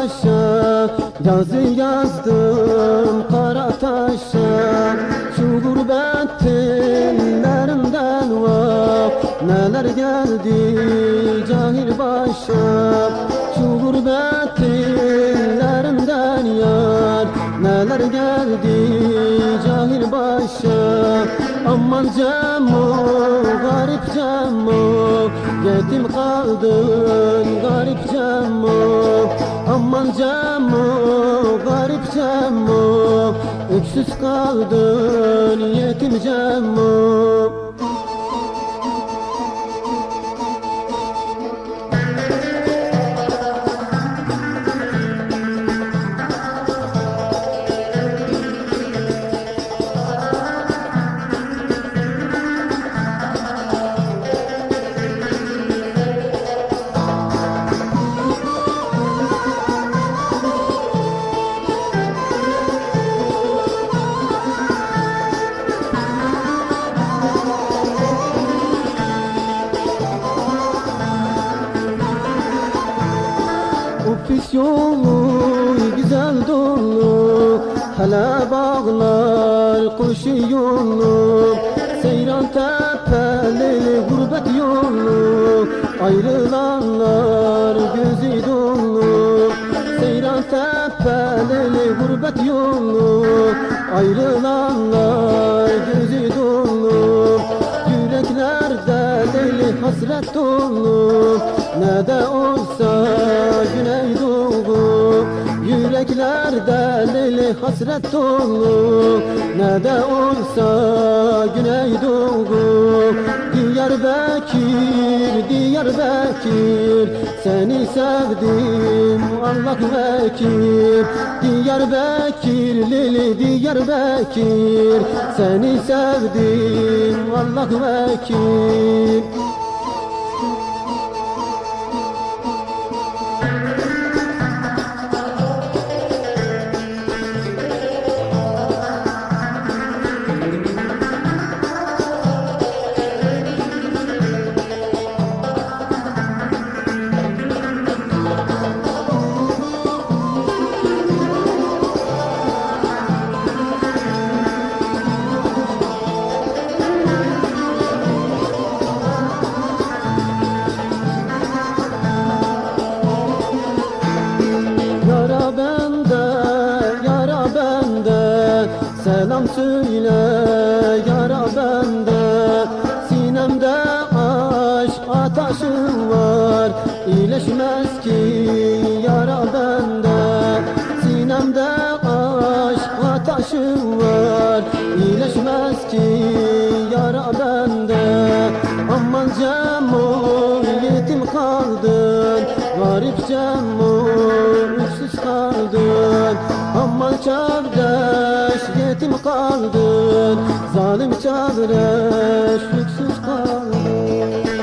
taşa, yazı yazdım kara taşa. Şu gurbetin derimden vah, neler geldi cahil başa. Şu gurbetin derimden yar, neler geldi cahil başa. Aman Cemo, garip Cemo, yetim kaldın garip Cemo. Aman Cemo, garip Cemo, öksüz kaldın yetim Cemo. Ofis yolu güzel dolu, hele bağlar koşuyor. Seyran tepeli gurbet yolu, ayrılanlar gözü dolu. Seyran tepeli gurbet yolu, ayrılanlar gözü dolu. Yüreklerde deli hasret dolu, ne de olsa Güneydoğu. Yüreklerde deli hasret dolu, ne de olsa Güneydoğu. Diyarbakır, Diyarbakır, seni sevdim Allah vekil. Diyarbakır, Lili Diyarbakır, seni sevdim Allah vekil. Selam söyle yara bende, sinemde aşk ataşım var, iyileşmez ki yara bende. Sinemde aşk ataşım var, iyileşmez ki yara bende. Aman Cemo, yetim kaldın garip Cemo, öksüz kaldın. Aman kardeş, yetim kaldın, zalim kardeş, öksüz kaldın.